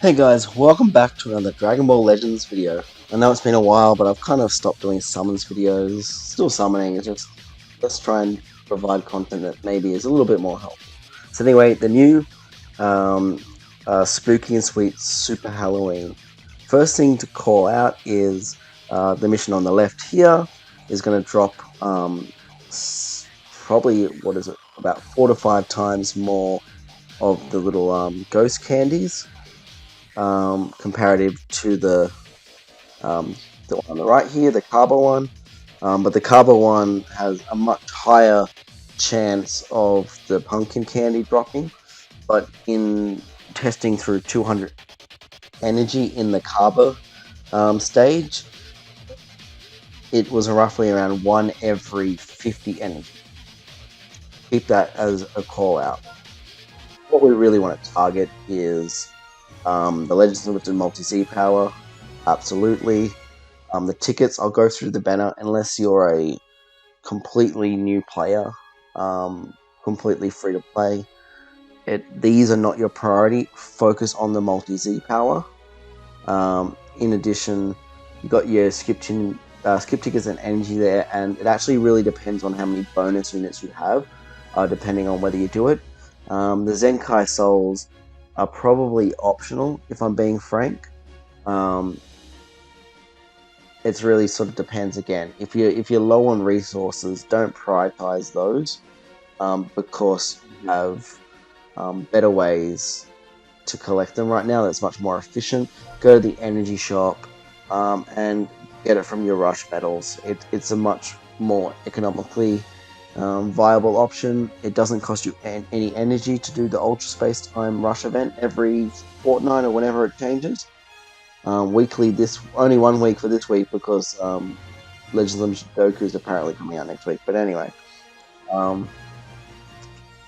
Hey guys, welcome back to another Dragon Ball Legends video. I know it's been a while, but I've kind of stopped doing summons videos. Still summoning, it's just let's try and provide content that maybe is a little bit more helpful. So anyway, the new um, Spooky and Sweet Super Halloween. First thing to call out is the mission on the left here is going to drop probably, what is it, about 4 to 5 times more of the little ghost candies comparative to the one on the right here, the Carbo one. But the Carbo one has a much higher chance of the pumpkin candy dropping. But in testing through 200 energy in the Carbo stage, it was roughly around 1 every 50 energy. Keep that as a call out. What we really want to target is the Legends Limited Multi-Z Power, absolutely. The tickets, I'll go through the banner unless you're a completely new player, completely free to play. These are not your priority. Focus on the Multi-Z Power. In addition, you got your skip tickets and energy there, and it actually really depends on how many bonus units you have, depending on whether you do it. The Zenkai Souls are probably optional, if I'm being frank. It's really sort of depends again. If you're low on resources, don't prioritize those, because you have better ways to collect them right now. That's much more efficient. Go to the energy shop and get it from your rush medals. It's a much more economically viable option. It doesn't cost you any energy to do the Ultra Space Time rush event every fortnight or whenever it changes. Weekly, this only 1 week for this week because Legends Limited Goku is apparently coming out next week. But anyway,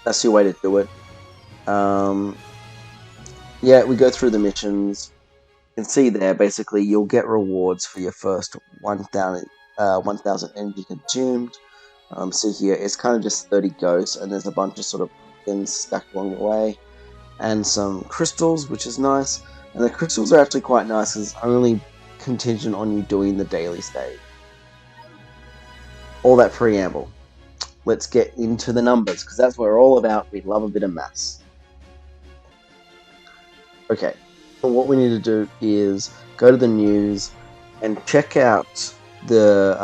that's your way to do it. Yeah, we go through the missions. You can see there, basically, you'll get rewards for your first 1,000 energy consumed. See here, it's kind of just 30 ghosts, and there's a bunch of sort of things stacked along the way, and some crystals, which is nice. And the crystals are actually quite nice, because it's only contingent on you doing the daily stage. All that preamble. Let's get into the numbers, because that's what we're all about. We love a bit of maths. Okay, so what we need to do is go to the news and check out the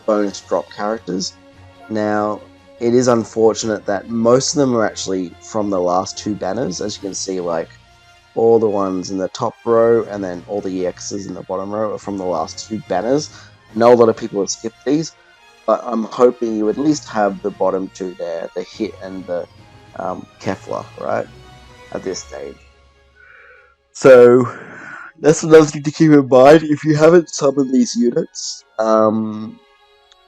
bonus drop characters. Now, it is unfortunate that most of them are actually from the last two banners, as you can see, like all the ones in the top row and then all the EXs in the bottom row are from the last two banners. I know a lot of people have skipped these, but I'm hoping you at least have the bottom two there, the Hit and the Kefla, right, at this stage. So that's another thing to keep in mind. If you haven't summoned these units,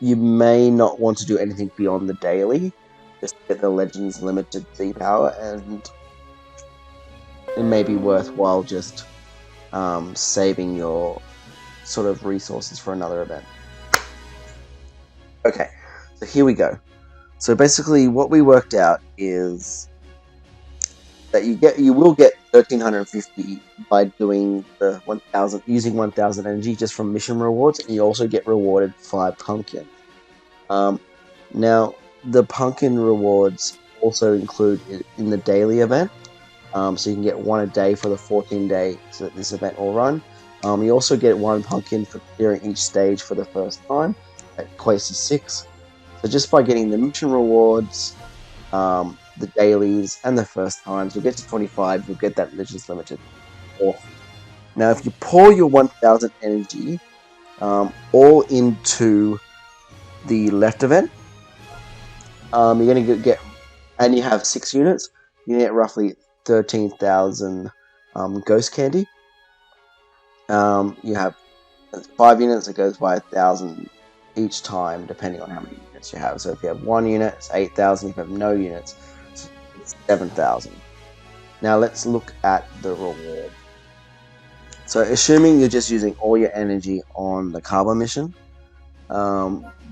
you may not want to do anything beyond the daily. Just get the Legends Limited Z Power, and it may be worthwhile just saving your sort of resources for another event. Okay, so here we go. So basically, what we worked out is that you will get 1,350 by doing the 1,000 using 1,000 energy just from mission rewards, and you also get rewarded 5 pumpkin. Now the pumpkin rewards also include in the daily event, so you can get 1 a day for the 14 days that this event will run. You also get 1 pumpkin for clearing each stage for the first time. That equates to 6. So just by getting the mission rewards, the dailies, and the first times, you'll get to 25. You'll get that Legends Limited. Now, if you pour your 1,000 energy all into the left event, you're going to get, and you have 6 units, you get roughly 13,000 ghost candy. You have 5 units, it goes by 1,000 each time, depending on how many units you have. So if you have 1 unit, it's 8,000. If you have no units, it's 7,000. Now let's look at the reward. So assuming you're just using all your energy on the Carbo mission,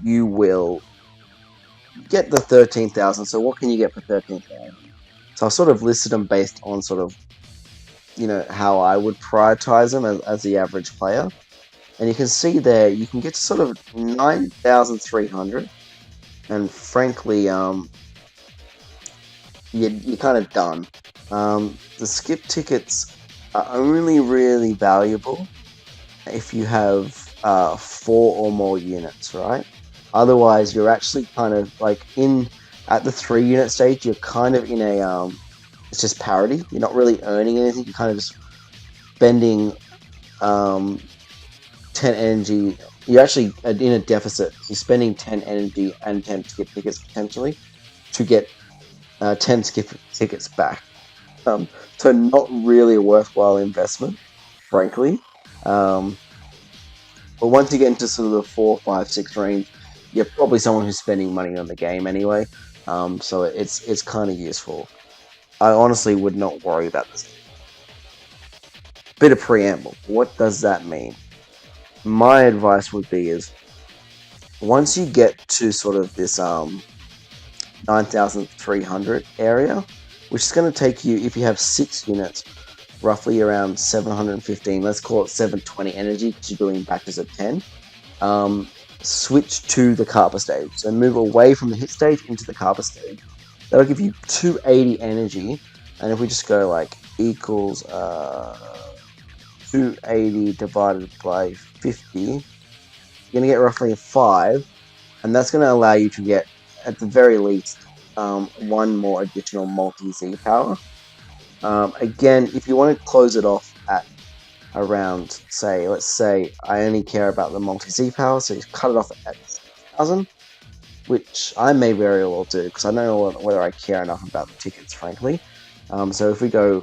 you will get the 13,000. So what can you get for 13,000? So I sort of listed them based on sort of how I would prioritize them as the average player. And you can see there, you can get to sort of 9,300, and frankly, you're kind of done. The skip tickets are only really valuable if you have 4 or more units, right? Otherwise, you're actually kind of like at the 3 unit stage. You're kind of in a it's just parity. You're not really earning anything. You're kind of just spending um, 10 energy. You're actually in a deficit. You're spending 10 energy and 10 skip tickets potentially to get 10 skip tickets back. Um, so not really a worthwhile investment, frankly. Um, but once you get into sort of the 4, 5, 6 range, you're probably someone who's spending money on the game anyway. So it's kind of useful. I honestly would not worry about this. Bit of preamble. What does that mean? My advice would be is once you get to sort of this 9,300 area, which is going to take you, if you have 6 units, roughly around 715. Let's call it 720 energy because you're doing batches of 10. Switch to the Carper stage. So move away from the hit stage into the Carper stage. That'll give you 280 energy. And if we just go like equals 280 divided by 50, you're going to get roughly a 5. And that's going to allow you to get, at the very least, one more additional multi-Z power. Again, if you want to close it off at around, let's say I only care about the multi-Z power, so you cut it off at 6,000, which I may very well do, because I don't know whether I care enough about the tickets, frankly. So if we go,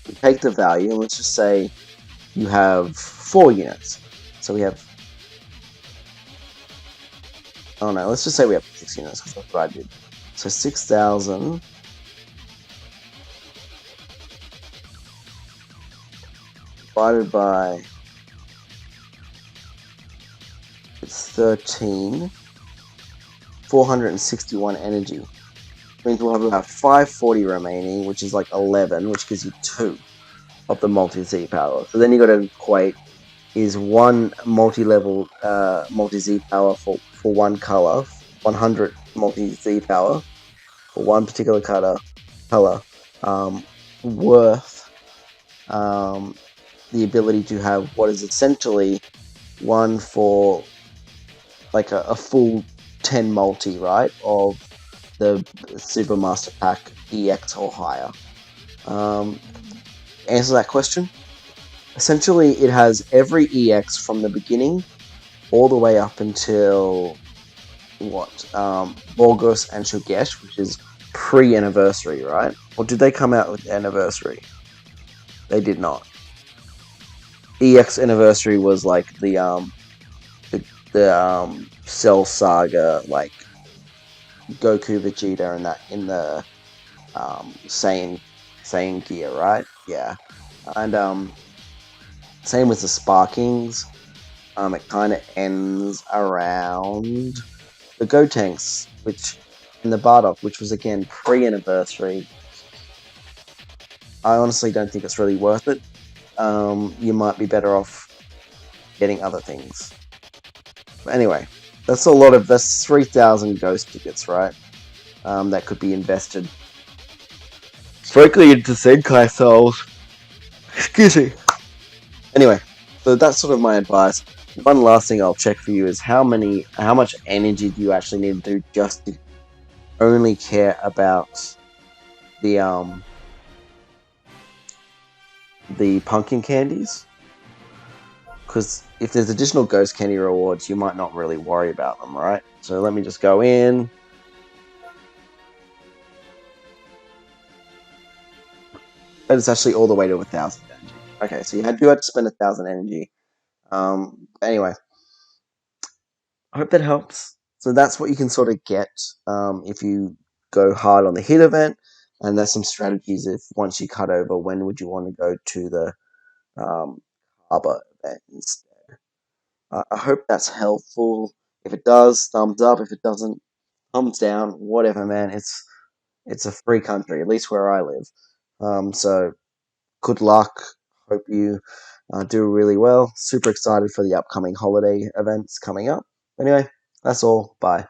we take the value, and let's just say you have 4 units. So we have, oh no, let's just say we have 6 units, because that's what I did. So 6,000 divided by, it's 13, 461 energy. Means we'll have about 540 remaining, which is like 11, which gives you 2 of the multi-Z power. So then you got to equate, is one multi-level multi-Z power for one color, 100 multi-Z power for one particular color, worth the ability to have what is essentially one for like a full 10 multi, right, of the Super Master Pack EX or higher. Answer that question. Essentially, it has every EX from the beginning all the way up until Borgos and Shogesh, which is pre-anniversary, right? Or did they come out with anniversary? They did not. EX anniversary was like the Cell Saga, like Goku, Vegeta, and that in the Saiyan gear, right? Yeah, and same with the Sparkings. It kind of ends around the Gotenks, which in the Bardock, which was again pre-anniversary. I honestly don't think it's really worth it. You might be better off getting other things. But anyway, that's 3,000 ghost tickets, right? That could be invested strictly into Zenkai Souls. Excuse me. Anyway, so that's sort of my advice. One last thing I'll check for you is how much energy do you actually need to do just to only care about the pumpkin candies? Because if there's additional ghost candy rewards, you might not really worry about them, right? So let me just go in. And it's actually all the way to 1,000 energy. Okay, so you had to spend 1,000 energy. Anyway, I hope that helps. So that's what you can sort of get if you go hard on the hit event, and there's some strategies if once you cut over, when would you want to go to the Harbor event instead. I hope that's helpful. If it does, thumbs up. If it doesn't, thumbs down. Whatever, man. It's a free country, at least where I live. So good luck. Hope you do really well. Super excited for the upcoming holiday events coming up. Anyway, that's all. Bye.